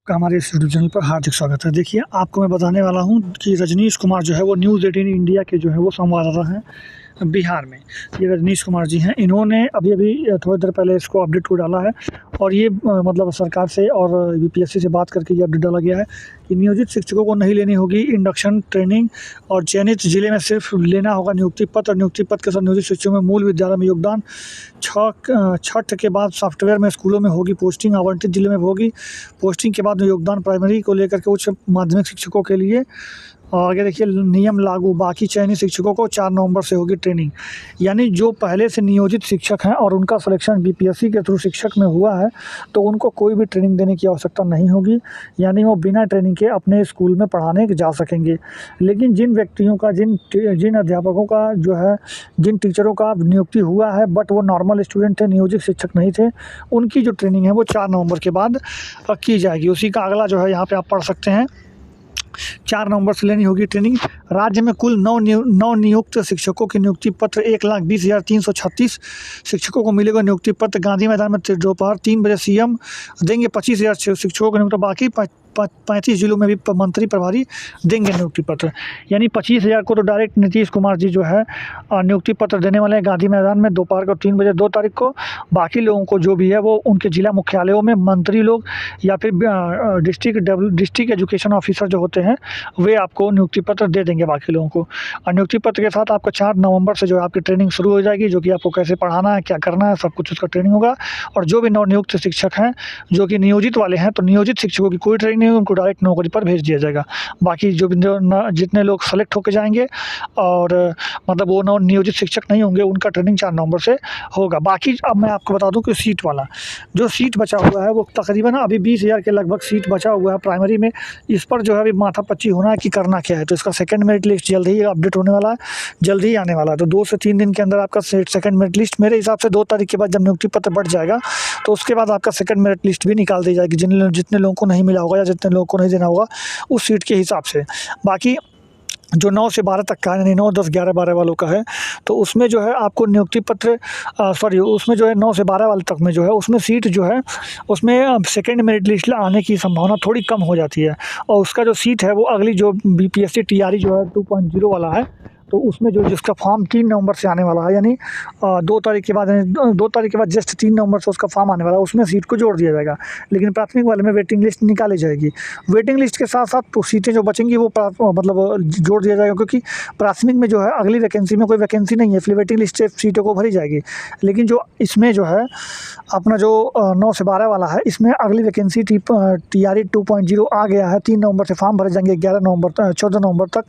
आपका हमारे इस यूट्यूब चैनल पर हार्दिक स्वागत है। देखिए, आपको मैं बताने वाला हूँ कि रजनीश कुमार जो है वो न्यूज़ 18 इंडिया के जो है वो संवाददाता हैं बिहार में। ये रजनीश कुमार जी हैं, इन्होंने अभी-अभी थोड़ी देर पहले इसको अपडेट को डाला है और ये मतलब सरकार से और यूपीएससी से बात करके ये अपडेट डाला गया है कि नियोजित शिक्षकों को नहीं लेनी होगी इंडक्शन ट्रेनिंग और चयनित जिले में सिर्फ लेना होगा नियुक्ति पत्र। नियुक्ति पत्र के साथ नियोजित शिक्षकों में मूल विद्यालय में योगदान। छठ के बाद सॉफ्टवेयर में स्कूलों में होगी पोस्टिंग, आवंटित जिले में होगी पोस्टिंग के बाद योगदान प्राइमरी को लेकर के उच्च माध्यमिक शिक्षकों के लिए। और आगे देखिए, नियम लागू, बाकी चयनित शिक्षकों को 4 नवंबर से होगी ट्रेनिंग। यानी जो पहले से नियोजित शिक्षक हैं और उनका सिलेक्शन बीपीएससी के थ्रू शिक्षक में हुआ है तो उनको कोई भी ट्रेनिंग देने की आवश्यकता नहीं होगी, यानी वो बिना ट्रेनिंग के अपने स्कूल में पढ़ाने जा सकेंगे। लेकिन जिन व्यक्तियों का जिन अध्यापकों का जो है, जिन टीचरों का नियुक्ति हुआ है बट वो नॉर्मल स्टूडेंट थे, नियोजित शिक्षक नहीं थे, उनकी जो ट्रेनिंग है वो 4 नवंबर के बाद की जाएगी। उसी का अगला जो है यहाँ पे आप पढ़ सकते हैं, 4 नवंबर से लेनी होगी ट्रेनिंग। राज्य में कुल नौ नियुक्त शिक्षकों की नियुक्ति पत्र 1,20,336 शिक्षकों को मिलेगा नियुक्ति पत्र। गांधी मैदान में दोपहर 3 बजे सीएम देंगे 25,000 शिक्षकों को नियुक्ति। बाकी 35 जिलों में भी मंत्री प्रभारी देंगे नियुक्ति पत्र। यानी 25,000 को तो डायरेक्ट नीतीश कुमार जी जो है नियुक्ति पत्र देने वाले हैं गांधी मैदान में दोपहर को 3 बजे 2 तारीख को। बाकी लोगों को जो भी है वो उनके जिला मुख्यालयों में मंत्री लोग या फिर डिस्ट्रिक्ट एजुकेशन ऑफिसर जो होते हैं वे आपको नियुक्ति पत्र दे देंगे बाकी लोगों को। और नियुक्ति पत्र के साथ आपका 4 नवंबर से जो है आपकी ट्रेनिंग शुरू हो जाएगी, जो कि आपको कैसे पढ़ाना है, क्या करना है, सब कुछ उसका ट्रेनिंग होगा। और जो भी नवनियुक्त शिक्षक हैं जो कि नियोजित वाले हैं, तो नियोजित शिक्षकों की कोई ट्रेनिंग नहीं, उनको डायरेक्ट नौकरी पर भेज दिया जाएगा। बाकी जितने लोग सेलेक्ट होकर जाएंगे और मतलब वो नियोजित शिक्षक नहीं होंगे, उनका ट्रेनिंग 4 नवंबर से होगा। बाकी अब मैं आपको बता दूं कि सीट वाला जो सीट बचा हुआ है वो तकरीबन अभी 20,000 के लगभग सीट बचा हुआ है प्राइमरी में। इस पर जो है अभी माथापच्ची होना है कि करना क्या है। तो इसका सेकंड मेरिट लिस्ट जल्द ही अपडेट होने वाला है, जल्द ही आने वाला है। तो 2 से 3 दिन के अंदर आपका सेकंड मेरिट लिस्ट, मेरे हिसाब से 2 तारीख के बाद जब नियुक्ति पत्र बढ़ जाएगा तो उसके बाद आपका सेकंड मेरिट लिस्ट भी निकाल दी जाएगी, जितने लोगों को नहीं मिला होगा या जितने लोगों को नहीं देना होगा उस सीट के हिसाब से। बाकी जो 9 से 12 तक का है, यानी 9, 10, 11, 12 वालों का है, तो उसमें जो है आपको नियुक्ति पत्र उसमें जो है 9 से 12 वाले तक में जो है उसमें सीट जो है उसमें सेकंड मेरिट लिस्ट आने की संभावना थोड़ी कम हो जाती है। और उसका जो सीट है वो अगली जो बीपीएससी टीआरई जो है 2.0 वाला है, तो उसमें जो जिसका फॉर्म 3 नवंबर से आने वाला है, यानी 2 तारीख के बाद, यानी 2 तारीख के बाद जस्ट 3 नवंबर से उसका फॉर्म आने वाला है, उसमें सीट को जोड़ दिया जाएगा। लेकिन प्राथमिक वाले में वेटिंग लिस्ट निकाली जाएगी। वेटिंग लिस्ट के साथ साथ तो सीटें जो बचेंगी वो मतलब जोड़ दिया जाएगा, क्योंकि प्राथमिक में जो है अगली वैकेंसी में कोई वैकेंसी नहीं है, इसलिए वेटिंग लिस्ट से सीटों को भरी जाएगी। लेकिन जो इसमें जो है अपना जो 9 से 12 वाला है, इसमें अगली वैकेंसी टीआरई 2.0 आ गया है। 3 नवंबर से फॉर्म भरे जाएंगे 14 नवंबर तक,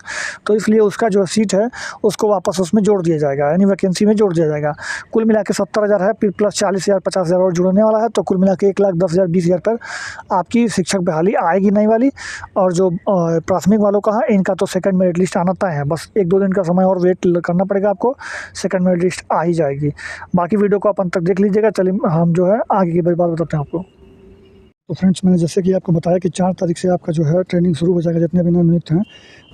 तो इसलिए उसका जो सीट है उसको वापस उसमें जोड़ दिया जाएगा, यानी वैकेंसी में जोड़ दिया जाएगा। कुल मिला के 70,000 है, फिर प्लस 40,000 50,000 और जुड़ने वाला है, तो कुल मिला के 1,10,000 20,000 पर आपकी शिक्षक बहाली आएगी नई वाली। और जो प्राथमिक वालों का है इनका तो सेकंड मेरिट लिस्ट आना तय है, बस 1-2 दिन का समय और वेट करना पड़ेगा आपको, सेकंड मेरिट लिस्ट आ ही जाएगी। बाकी वीडियो को आप अंत तक देख लीजिएगा। चलिए हम जो है आगे की बात बताते हैं आपको। तो फ्रेंड्स, मैंने जैसे कि आपको बताया कि 4 तारीख से आपका जो है ट्रेनिंग शुरू हो जाएगा जितने भी नवनियुक्त हैं।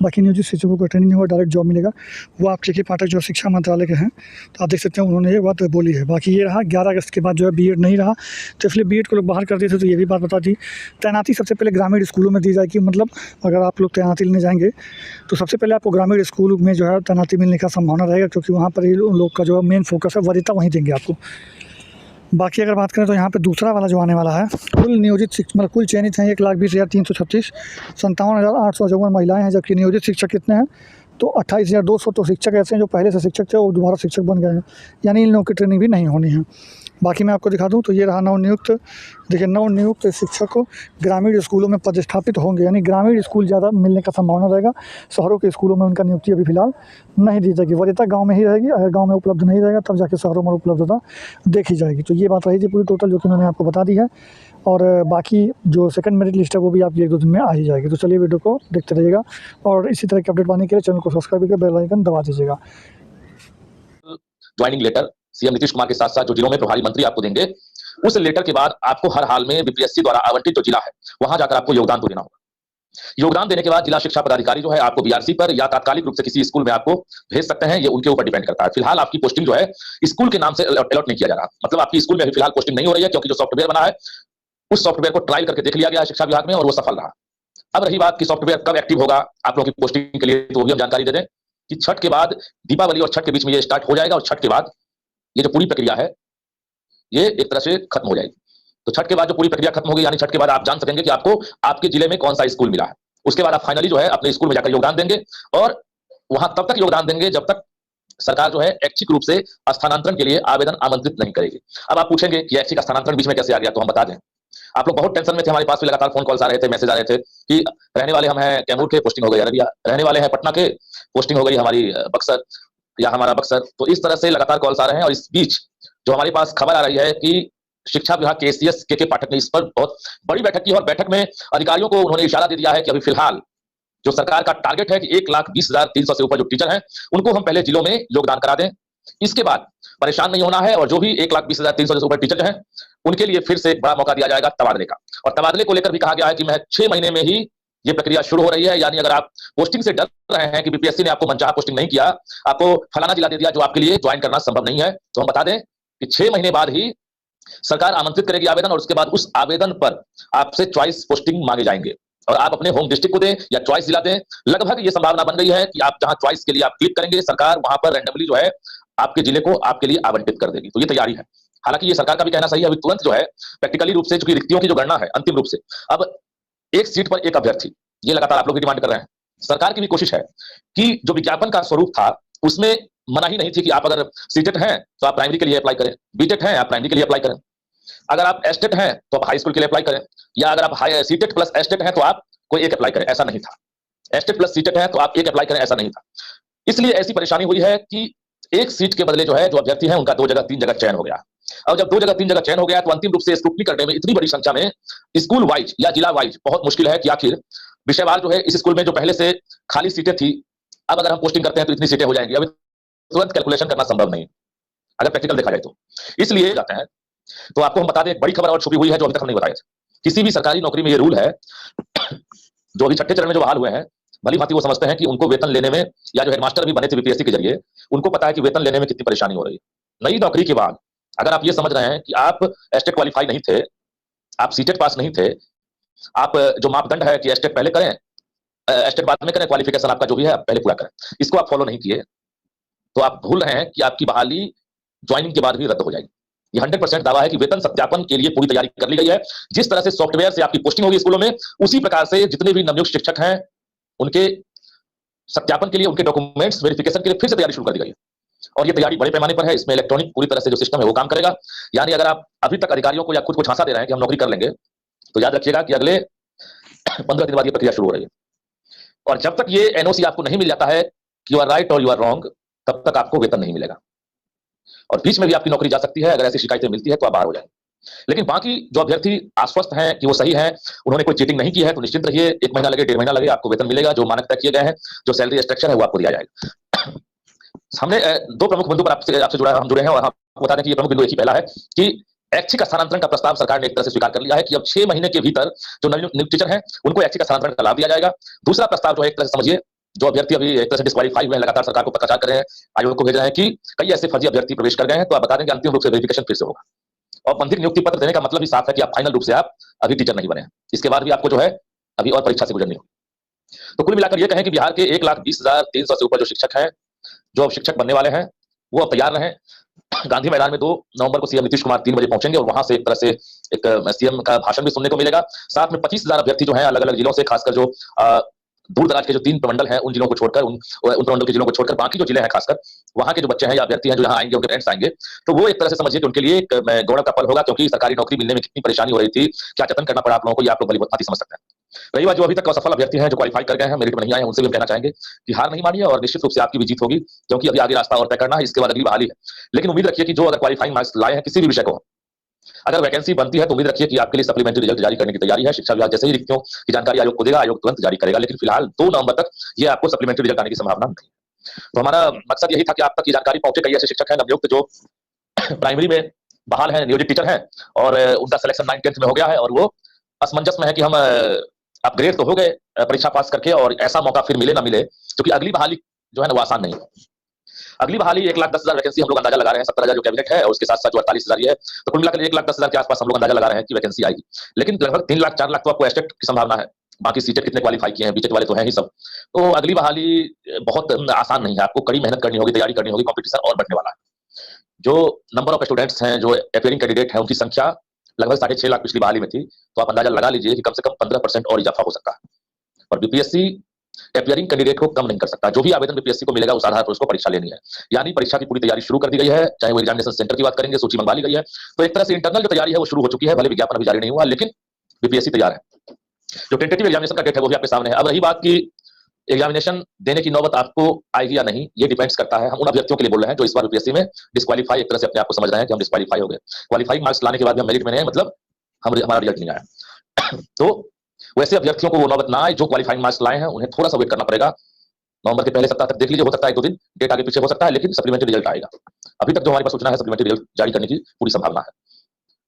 बाकी नियोजित शिक्षकों को ट्रेनिंग होगा, डायरेक्ट जॉब मिलेगा। वो आप के पाठक जो शिक्षा मंत्रालय के हैं, तो आप देख सकते हैं उन्होंने ये बात बोली है। बाकी ये रहा 11 अगस्त के बाद जो है बीएड नहीं रहा, तो इसलिए बीएड को लोग बाहर कर दिए थे, तो ये भी बात बता दी। तैनाती सबसे पहले ग्रामीण स्कूलों में दी जाएगी, मतलब अगर आप लोग तैनाती लेने जाएंगे तो सबसे पहले आपको ग्रामीण स्कूल में जो है तैनाती मिलने का संभावना रहेगा, क्योंकि वहाँ पर ही लोग का जो है मेन फोकस है, वरीयता वहीं देंगे आपको। बाकी अगर बात करें तो यहाँ पे दूसरा वाला जो आने वाला है, कुल नियोजित मतलब कुल चयनित हैं 1,20,336, 57,854 महिलाएं हैं, जबकि नियोजित शिक्षक कितने हैं तो 28,200। तो शिक्षक ऐसे हैं जो पहले से शिक्षक थे वो दोबारा शिक्षक बन गए हैं, यानी इन लोगों की ट्रेनिंग भी नहीं होनी है। बाकी मैं आपको दिखा दूं तो ये रहा नवनियुक्त। देखिए, नवनियुक्त शिक्षक को ग्रामीण स्कूलों में पदस्थापित होंगे, यानी ग्रामीण स्कूल ज़्यादा मिलने का संभावना रहेगा। शहरों के स्कूलों में उनका नियुक्ति अभी फिलहाल नहीं दी जाएगी, वरीयता गाँव में ही रहेगी। अगर गाँव में उपलब्ध नहीं रहेगा तब जाके शहरों में उपलब्धता देखी जाएगी। तो ये बात रही थी पूरी टोटल, जो कि उन्होंने आपको बता दी है। और बाकी जो सेकंड मेरिट लिस्ट है वो भी आपकी 1-2 दिन में आ ही जाएगी। तो चलिए वीडियो को देखते रहिएगा और इसी तरह के अपडेट पाने के लिए चैनल को सब्सक्राइब करके बेल आइकन दबा दीजिएगा। Joining letter CM Nitish Kumar के साथ साथ जो जिलों में प्रभारी मंत्री आपको देंगे, उस लेटर के बाद आपको हर हाल में बीपीएससी द्वारा आवंटित जो जिला है वहां जाकर आपको योगदान तो देना होगा। योगदान देने के बाद जिला शिक्षा पदाधिकारी जो है आपको बीआरसी पर या तात्कालिक रूप से किसी स्कूल में आपको भेज सकते हैं, ये उनके ऊपर डिपेंड करता है। फिलहाल आपकी पोस्टिंग जो है स्कूल के नाम से अलॉट नहीं किया जा रहा, मतलब आपकी स्कूल में अभी फिलहाल पोस्टिंग नहीं हो रही है, क्योंकि जो सॉफ्टवेयर बना है उस सॉफ्टवेयर को ट्रायल करके देख लिया गया शिक्षा विभाग में और वो सफल रहा। अब रही बात कि सॉफ्टवेयर कब एक्टिव होगा आप लोगों की पोस्टिंग के लिए, तो वो भी हम जानकारी दे दें कि छठ के बाद, दीपावली और छठ के बीच में ये स्टार्ट हो जाएगा और छठ के बाद ये जो पूरी प्रक्रिया है ये एक तरह से खत्म हो जाएगी। तो छठ के बाद जो पूरी प्रक्रिया खत्म होगी, यानी छठ के बाद आप जान सकेंगे कि आपको आपके जिले में कौन सा स्कूल मिला है। उसके बाद आप फाइनली जो है अपने स्कूल में जाकर योगदान देंगे और वहां तब तक योगदान देंगे जब तक सरकार जो है ऐच्छिक रूप से स्थानांतरण के लिए आवेदन आमंत्रित नहीं करेगी। अब आप पूछेंगे कि ऐच्छिक स्थानांतरण बीच में कैसे आ गया, तो हम बता दें। आप लोग बहुत टेंशन में थे, हमारे पास भी लगातार फोन कॉल्स आ रहे थे, मैसेज आ रहे थे कि रहने वाले हम हैं कैमूर के, पोस्टिंग हो गई अररिया, रहने वाले हैं पटना के, पोस्टिंग हो गई हमारी बक्सर या हमारा बक्सर। तो इस तरह से लगातार कॉल्स आ रहे हैं और इस बीच जो हमारे पास खबर आ रही है कि शिक्षा विभाग के एसीएस के पाठक ने इस पर बहुत बड़ी बैठक की और बैठक में अधिकारियों को उन्होंने इशारा दे दिया है कि अभी फिलहाल जो सरकार का टारगेट है कि 1,20,300 से ऊपर जो टीचर हैं उनको हम पहले जिलों में योगदान करा दें, इसके बाद परेशान नहीं होना है और जो भी 1,20,300 से ऊपर टीचर हैं उनके लिए फिर से एक बड़ा मौका दिया जाएगा तबादले का। और तबादले को लेकर भी कहा गया है कि मैं 6 महीने में ही ये प्रक्रिया शुरू हो रही है। यानी अगर आप पोस्टिंग से डर रहे हैं कि बीपीएससी ने आपको मनचाहा पोस्टिंग नहीं किया, आपको फलाना जिला दे दिया जो आपके लिए ज्वाइन करना संभव नहीं है, तो हम बता दें कि 6 महीने बाद ही सरकार आमंत्रित करेगी आवेदन और उसके बाद उस आवेदन पर आपसे चॉइस पोस्टिंग मांगे जाएंगे और आप अपने होम डिस्ट्रिक्ट को दें या चॉइस जिला दें। लगभग ये संभावना बन गई है कि आप जहां चॉइस के लिए आप क्लिक करेंगे सरकार वहां पर रैंडमली जो है आपके जिले को आपके लिए आवंटित कर देगी। तो ये तैयारी है। हालांकि ये सरकार का भी कहना सही है, अभी तुरंत जो है प्रैक्टिकली रूप से जो रिक्तियों की जो गणना है अंतिम रूप से, अब एक सीट पर एक अभ्यर्थी, ये लगातार आप लोग भी डिमांड कर रहे हैं। सरकार की भी कोशिश है कि जो विज्ञापन का स्वरूप था उसमें मनाही नहीं थी कि आप अगर सीटेट हैं तो आप प्राइमरी के लिए अप्लाई करें, बीटेट हैं आप प्राइमरी के लिए अप्लाई करें, अगर आप एस्टेट हैं तो आप हाई स्कूल के लिए अप्लाई करें, या अगर आप सीटेट प्लस एस्टेट हैं तो आप कोई एक अप्लाई करें, ऐसा नहीं था। एस्टेट प्लस सीटेट है तो आप एक अप्लाई करें, ऐसा नहीं था। इसलिए ऐसी परेशानी हुई है कि एक सीट के बदले जो है जो अभ्यर्थी है उनका 2 जगह 3 जगह चयन हो गया। और जब 2 जगह 3 जगह चयन हो गया तो अंतिम रूप से स्क्रूटनी करने में इतनी बड़ी संख्या में स्कूल वाइज या जिला वाइज बहुत मुश्किल है कि आखिर विषयवार जो है इस स्कूल में जो पहले से खाली सीटें थी, अब अगर हम पोस्टिंग करते हैं तो इतनी सीटें हो जाएंगी। अभी तुरंत कैलकुलेशन करना संभव नहीं अगर प्रैक्टिकल देखा जाए तो। इसलिए जाते हैं तो आपको हम बता दें एक बड़ी खबर और छुपी हुई है जो अभी तक हम नहीं बताए थे। किसी भी सरकारी नौकरी में ये रूल है, जो अभी छठे चरण में जो बहाल हुए हैं भली भांति वो समझते हैं कि उनको वेतन लेने में, या जो हेडमास्टर भी बने थे बीपीएससी के जरिए, उनको पता है कि वेतन लेने में कितनी परेशानी हो रही है। नई नौकरी के बाद अगर आप ये समझ रहे हैं कि आप एस्टेट क्वालिफाई नहीं थे, आप सीटेट पास नहीं थे, आप जो मापदंड है कि एस्टेट पहले करें, एस्टेट बाद में करें, क्वालिफिकेशन आपका जो भी है आप पहले पूरा करें, इसको आप फॉलो नहीं किए तो आप भूल रहे हैं कि आपकी बहाली ज्वाइनिंग के बाद भी रद्द हो जाएगी। ये 100% दावा है कि वेतन सत्यापन के लिए पूरी तैयारी कर ली गई है। जिस तरह से सॉफ्टवेयर से आपकी पोस्टिंग होगी स्कूलों में, उसी प्रकार से जितने भी नवनियुक्त शिक्षक हैं उनके सत्यापन के लिए, उनके डॉक्यूमेंट्स वेरिफिकेशन के लिए फिर से तैयारी शुरू कर दी गई है। और ये तैयारी बड़े पैमाने पर है। इसमें इलेक्ट्रॉनिक पूरी तरह से जो सिस्टम है वो काम करेगा। यानी अगर आप अभी तक अधिकारियों को या खुद को झांसा दे रहे हैं कि हम नौकरी कर लेंगे, तो याद रखिएगा कि अगले 15 दिन बाद ये प्रक्रिया शुरू हो रही है। और जब तक ये एनओसी आपको नहीं मिल जाता है कि यू आर राइट और यू आर रॉन्ग, तब तक आपको वेतन नहीं मिलेगा और बीच में भी आपकी नौकरी जा सकती है। अगर ऐसी शिकायतें मिलती है तो आप बाहर हो जाएंगे। लेकिन बाकी जो अभ्यर्थी आश्वस्त हैं कि वो सही हैं, उन्होंने कोई चीटिंग नहीं की है, तो निश्चिंत रहिए 1 महीना लगे 1.5 महीना लगे, आपको वेतन मिलेगा। जो मानक तय किए गए हैं, जो सैलरी स्ट्रक्चर है वो आपको दिया जाएगा। हमने 2 प्रमुख बिंदु पर आपसे जुड़े हैं और हम बता दें कि ये प्रमुख बिंदु एक ही पहला है कि ऐच्छिक स्थानांतरण का प्रस्ताव सरकार ने एक तरह से स्वीकार कर लिया है कि अब 6 महीने के भीतर जो नवनियुक्त टीचर हैं उनको ऐच्छिक स्थानांतरण का लाभ दिया जाएगा। दूसरा प्रस्ताव जो है एक तरह से समझिए, जो अभ्यर्थी अभी एक तरह से डिस्क्वालीफाई हुए हैं, लगातार सरकार को पत्राचार कर रहे हैं, आयोग को भेज रहे हैं कि कई ऐसे फर्जी अभ्यर्थी प्रवेश कर गए हैं, तो आप बता दें कि अंतिम रूप से वेरिफिकेशन फिर से होगा। और बंधित नियुक्ति पत्र देने का मतलब ही साफ है कि आप फाइनल रूप से आप अभी टीचर नहीं बने हैं। इसके बाद भी आपको जो है अभी और परीक्षा से गुजरनी होगी। तो कुल मिलाकर ये कहें कि बिहार के 1,20,300 से ऊपर जो शिक्षक हैं, जो अब शिक्षक बनने वाले हैं, वो अब तैयार रहें। गांधी मैदान में 2 नवंबर को सीएम नीतीश कुमार 3 बजे पहुंचेंगे और वहां से एक तरह से एक सीएम का भाषण भी सुनने को मिलेगा। साथ में 25,000 अभ्यर्थी जो हैं अलग अलग जिलों से, खासकर जो दूर दराज के जो 3 प्रमंडल हैं उन जिलों को छोड़कर, उन प्रमंडल के जिलों को छोड़कर बाकी जो जिले हैं, खासकर वहां के जो बच्चे हैं या अभ्यर्थी हैं जो यहाँ आएंगे, उनके पेरेंट्स आएंगे, तो वो एक तरह से समझिए कि उनके लिए एक गौरव का पल होगा। क्योंकि सरकारी नौकरी मिलने में कितनी परेशानी हो रही थी, क्या जतन करना पड़ा आप लोगों को, ये आप लोग भली भांति समझ सकते हैं। रही बात जो अभी तक असफल अभ्यर्थी हैं, जो क्वालिफाई कर गए हैं, मेरिट में नहीं आए, उनसे भी हम कहना चाहेंगे कि हार नहीं मानिए और निश्चित रूप से आपकी भी जीत होगी। क्योंकि अभी आगे रास्ता और तय करना है, इसके बाद अगली बहाली है। लेकिन उम्मीद रखिए कि जो अगर क्वालिफाइंग मार्क्स लाए हैं किसी भी विषय को, अगर वैकेंसी बनती है तो उम्मीद रखिए कि आपके लिए सप्लीमेंट्री रिजल्ट जारी करने की तैयारी है। शिक्षा विभाग जैसे ही रिक्तियों की जानकारी आयोग को देगा, आयोग तुरंत जारी करेगा। लेकिन फिलहाल 2 नवंबर तक ये आपको सप्लीमेंट्री रिजल्ट आने की संभावना नहीं है। तो हमारा मकसद यही था कि आप तक ये जानकारी पहुंचे। कई ऐसे शिक्षक हैं नवनियुक्त जो प्राइमरी में बहाल हैं, नियोजित टीचर हैं और उनका सिलेक्शन 9th-10th में हो गया है और वो असमंजस में है कि हम अपग्रेड तो हो गए परीक्षा पास करके और ऐसा मौका फिर मिले ना मिले, क्योंकि अगली बहाली जो है ना वो आसान नहीं है। अगली बहाली 1,10,000 वैकेंसी हम लोग अंदाजा लगा रहे हैं, 70,000 जो कैबिनेट है और उसके साथ साथ जो 48,000 ये है, तो कुल मिलाकर 1,10,000 के आसपास हम लोग अंदाजा लगा रहे हैं कि वैकेंसी आएगी। लेकिन लगभग 3 लाख 4 लाख तो आपको एस्टेट की संभावना है। बाकी सीटेट कितने क्वालिफाई किए हैं, बीटेक वाले तो हैं ही सब। तो अगली बहाली बहुत आसान नहीं है, आपको कड़ी मेहनत करनी होगी, तैयारी करनी होगी, कॉम्पिटिशन और बढ़ने वाला है। जो नंबर ऑफ स्टूडेंट्स हैं, जो अपियरिंग कैंडिडेट हैं, उनकी संख्या लगभग 6.5 लाख पिछली बहाली में थी, तो आप अंदाजा लगा लीजिए कि कम से कम 15% और इजाफा हो सकता है। और बीपीएससी अपियरिंग कैंडिडेट को कम नहीं कर सकता। जो भी आवेदन बीपीएससी को मिलेगा उस आधार पर उसको परीक्षा लेनी है। यानी परीक्षा की पूरी तैयारी शुरू कर दी गई है, चाहे वो एग्जामिनेशन सेंटर की बात करेंगे, सूची मंगवा ली गई है। तो एक तरह से इंटरनल जो तैयारी है वो शुरू हो चुकी है, भले विज्ञापन अभी जारी नहीं हुआ, लेकिन बीपीएससी तैयार है। जो टेंटेटिव एग्जामिनेशन का डेट है वो भी आपके सामने है। अब रही बात की एग्जामिनेशन देने की नौबत आपको आएगी या नहीं, ये डिपेंड्स करता है। हम उन अभ्यर्थियों के लिए बोल रहे हैं जो इस बार बीपीएससी में डिस्क्वालीफाई एक तरह से अपने आप को समझ रहे हैं कि हम डिस्क्वालीफाई हो गए। क्वालिफाइंग मार्क्स लाने के बाद भी हम मेरिट में नहीं, मतलब हमारा रिजल्ट नहीं आया। तो वैसे अभ्यर्थियों को वो नौबत ना आए जो क्वालिफाइंग मार्क्स लाए हैं, उन्हें थोड़ा सा वेट करना पड़ेगा। नवंबर के पहले सप्ताह तक देख लीजिए, हो सकता है 1-2 दिन डेट आगे पीछे हो सकता है, लेकिन सप्लीमेंट्री रिजल्ट आएगा। अभी तक जो हमारे पास सूचना है, सप्लीमेंट्री रिजल्ट जारी करने की पूरी संभावना है।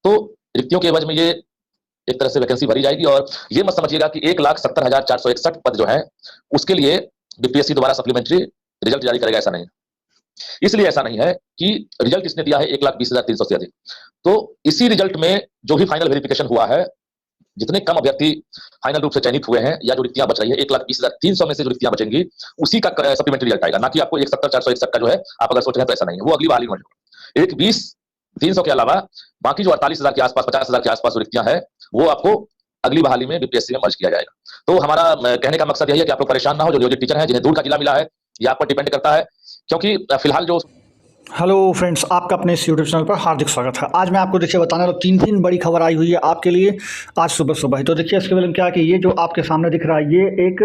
तो रिक्तियों के एवज में ये एक तरह से वैकेंसी भरी जाएगी। और ये मत समझिएगा कि 1,70,461 पद जो है उसके लिए बीपीएससी दोबारा सप्लीमेंट्री रिजल्ट जारी करेगा, ऐसा नहीं है। इसलिए ऐसा नहीं है कि रिजल्ट इसने दिया है 1,20,300 से अधिक, तो इसी रिजल्ट में जो भी फाइनल वेरिफिकेशन हुआ है, जितने कम अभ्यर्थी फाइनल रूप से चयनित हुए हैं या जो रिक्तियां बच रही है, 1,20,300 में से जो रिक्तियां बचेंगी उसी का सप्लीमेंट्री रिजल्ट आएगा। ना कि आपको 1,70,461 का जो है आप अगर सोच रहे हैं तो ऐसा नहीं है, वो अगली बहाली में होगा। 1,20,300 के अलावा बाकी जो 48,000 के आसपास, 50,000 के आसपास जो रिक्तियां है वो आपको अगली बहाली में बीपीएससी में मर्ज किया जाएगा। तो हमारा कहने का मकसद यही है कि आप लोग परेशान ना हो। जो टीचर हैं जिन्हें दूर का जिला मिला है, ये आप पर डिपेंड करता है, क्योंकि फिलहाल जो हेलो फ्रेंड्स, आपका अपने इस यूट्यूब चैनल पर हार्दिक स्वागत है। आज मैं आपको देखिए बताने वाला 3 बड़ी खबर आई हुई है आपके लिए आज सुबह सुबह ही। तो देखिए इसके बारे में क्या है कि ये जो आपके सामने दिख रहा है, ये एक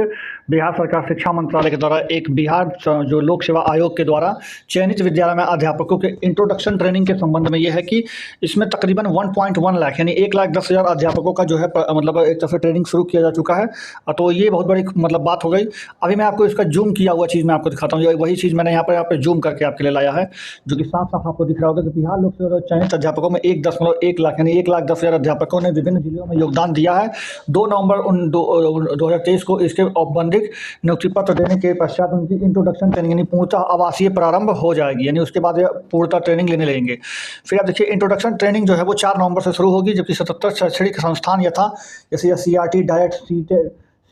बिहार सरकार शिक्षा मंत्रालय के द्वारा एक बिहार जो लोक सेवा आयोग के द्वारा चयनित विद्यालय में अध्यापकों के इंट्रोडक्शन ट्रेनिंग के संबंध में ये है कि इसमें तकरीबन 1.1 लाख यानी 1,10,000 अध्यापकों का जो है मतलब एक तरह से ट्रेनिंग शुरू किया जा चुका है। तो ये बहुत बड़ी मतलब बात हो गई। अभी मैं आपको इसका जूम किया हुआ चीज़ मैं आपको दिखाता हूँ। वही चीज़ मैंने यहाँ पर जूम करके आपके लिए लाया है, जो कि साफ साफ आपको दिख रहा होगा कि बिहार लोक सेवा चयनित अध्यापकों में 1.1 लाख यानी 1,10,000 अध्यापकों ने विभिन्न जिलों में योगदान दिया है। 2 नवंबर 2023 को इसके औपबंधिक नियुक्ति पत्र देने के पश्चात उनकी इंट्रोडक्शन ट्रेनिंग यानी पूर्णतः आवासीय प्रारंभ हो जाएगी, यानी उसके बाद पूर्णतः ट्रेनिंग लेने लगेंगे। फिर आप देखिए इंट्रोडक्शन ट्रेनिंग जो है वो 4 नवंबर से शुरू होगी, जबकि 77 शैक्षणिक संस्थान यथा जैसे CRT, डायट,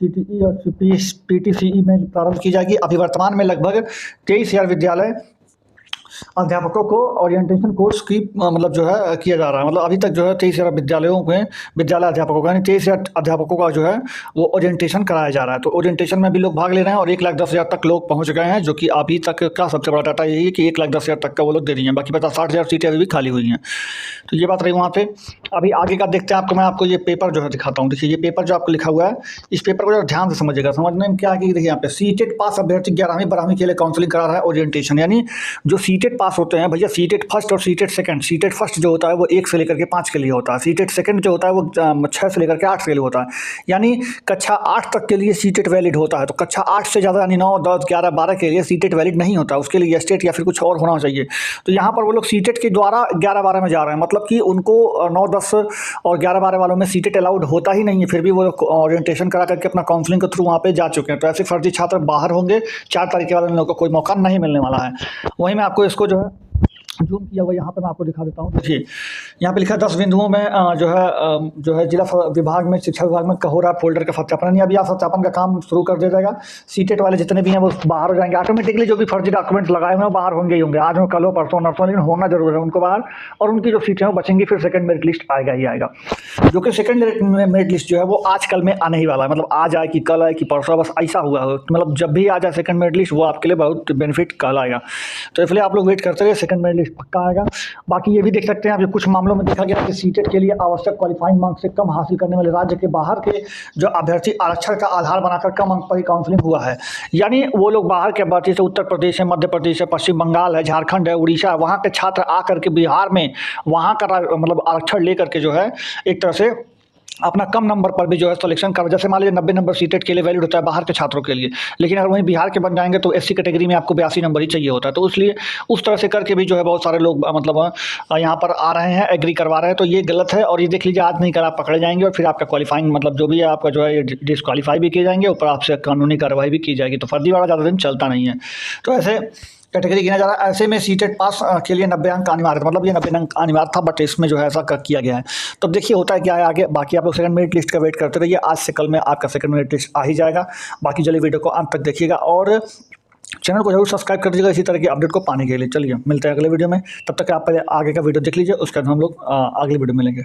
CTE और PTCE में प्रारंभ की जाएगी। अभी वर्तमान में लगभग 23,000 विद्यालय अध्यापकों को ओरिएंटेशन कोर्स की मतलब जो है किया जा रहा है। मतलब अभी तक जो है 23,000 विद्यालयों में विद्यालय अध्यापकों का यानी 23,000 अध्यापकों का जो है वो ओरिएंटेशन कराया जा रहा है। तो ओरिएंटेशन में भी लोग भाग ले रहे हैं और 1,10,000 तक लोग पहुंच गए हैं, जो कि अभी तक का सबसे बड़ा डाटा यही है कि 1,10,000 तक का वो लोग दे रही हैं। बाकी 50-60,000 सीटें अभी भी खाली हुई हैं। तो ये बात रही वहाँ पे। अभी आगे का देखते हैं, मैं आपको ये पेपर जो है दिखाता हूँ। देखिए ये पेपर जो आपको लिखा हुआ है, इस पेपर को ध्यान से समझिएगा। समझने में क्या है कि देखिए यहाँ पे सीटेट पास अभ्यर्थी 11वीं 12वीं के लिए काउंसलिंग करा रहा है ओरिएंटेशन, यानी जो सीटेट पास होते हैं भैया, सीटेट फर्स्ट और सीटेट सेकंड। सीटेट फर्स्ट जो होता है वो 1 से लेकर के 5 के लिए होता है। सीटेट सेकंड जो होता है वो 6 से लेकर के 8 के लिए होता है, यानी कक्षा 8 तक के लिए सीटेट वैलिड होता है। तो कक्षा 8 से ज़्यादा यानी 9, 10, 11, 12 के लिए सीटेट वैलिड नहीं होता, उसके लिए स्टेट या फिर कुछ और होना चाहिए। तो यहाँ पर वो लोग सीटेट के द्वारा 11-12 में जा रहे हैं, मतलब कि उनको 9, 10 और 11-12 वालों में सीटेट अलाउड होता ही नहीं है, फिर भी वो ओरिएंटेशन करा करके अपना काउंसलिंग के थ्रू वहाँ पे जा चुके हैं। तो ऐसे फर्जी छात्र बाहर होंगे, 4 तारीख के बाद उन लोगों को कोई मौका नहीं मिलने वाला है। वहीं मैं आपको इसको जो है जूम किया हुआ यहाँ पे मैं आपको दिखा देता हूँ। देखिए यहाँ पे लिखा 10 बिंदुओं में जो है जिला विभाग में, शिक्षा विभाग में हो रहा फोल्डर का सत्यापन। अभी आप सत्यापन का काम शुरू कर दिया जाएगा। सीटेट वाले जितने भी हैं वो बाहर हो जाएंगे ऑटोमेटिकली। जो भी फर्जी डॉक्यूमेंट लगाए हुए हैं बाहर होंगे ही होंगे, आज हो, कल हो, परसों, नरसों, लेकिन होना जरूर है उनको बाहर। और उनकी जो सीटें हैं वो बचेंगी, फिर सेकंड मेरिट लिस्ट आएगा ही आएगा, जो कि सेकंड मेरिट लिस्ट जो है वो आज कल में आने ही वाला है। मतलब आज आए कि कल आए कि परसों, बस ऐसा हुआ है। मतलब जब भी आ जाए सेकंड मेरिट लिस्ट, वो आपके लिए बहुत बेनिफिट कल आएगा। तो इसलिए आप लोग वेट करते रहिए, सेकंड मेरिट लिस्ट पक्का आएगा। बाकी ये भी देख सकते हैं आप, कुछ मामलों में देखा गया कि सीटेट के लिए आवश्यक क्वालिफाइंग मार्क्स से कम हासिल करने वाले राज्य के बाहर के जो अभ्यर्थी आरक्षण का आधार बनाकर कम अंक पर ही काउंसलिंग हुआ है। यानी वो लोग बाहर के अभ्यर्थी से उत्तर प्रदेश है, मध्य प्रदेश है, पश्चिम बंगाल है, झारखंड है, उड़ीसा है, वहाँ के छात्र आकर के बिहार में वहाँ का मतलब आरक्षण लेकर के जो है एक तरह से अपना कम नंबर पर भी जो है सिलेक्शन कर, जैसे मान लीजिए 90 नंबर सीटेट के लिए वैलिड होता है बाहर के छात्रों के लिए, लेकिन अगर वहीं बिहार के बन जाएंगे तो SC कैटेगरी में आपको 82 नंबर ही चाहिए होता है। तो इसलिए उस तरह से करके भी जो है बहुत सारे लोग मतलब यहाँ पर आ रहे हैं, एग्री करवा रहे हैं। तो ये गलत है। और ये देख लीजिए, आज नहीं कर आप पकड़े जाएंगे और फिर आपका क्वालिफाइंग मतलब जो भी है आपका जो है डिस्क्वालीफाई भी किए जाएंगे, ऊपर आपसे कानूनी कार्रवाई भी की जाएगी। तो फर्जी वाला ज़्यादा दिन चलता नहीं है। तो ऐसे कैटेगरी गिना जा रहा है। ऐसे में सीटेट पास के लिए 90 अंक अनिवार्य था, मतलब ये 90 अंक अनिवार्य था, बट इसमें जो है ऐसा किया गया है। तो देखिए होता है क्या है आगे। बाकी आप लोग सेकंड मेरिट लिस्ट का वेट करते रहिए, आज से कल में आपका सेकंड मेरिट लिस्ट आ ही जाएगा। बाकी चलिए वीडियो को अंत तक देखिएगा और चैनल को जरूर सब्सक्राइब कर दीजिएगा इसी तरह की अपडेट को पाने के लिए। चलिए मिलते हैं अगले वीडियो में, तब तक आप पहले आगे का वीडियो देख लीजिए, उसके बाद हम लोग अगली वीडियो मिलेंगे।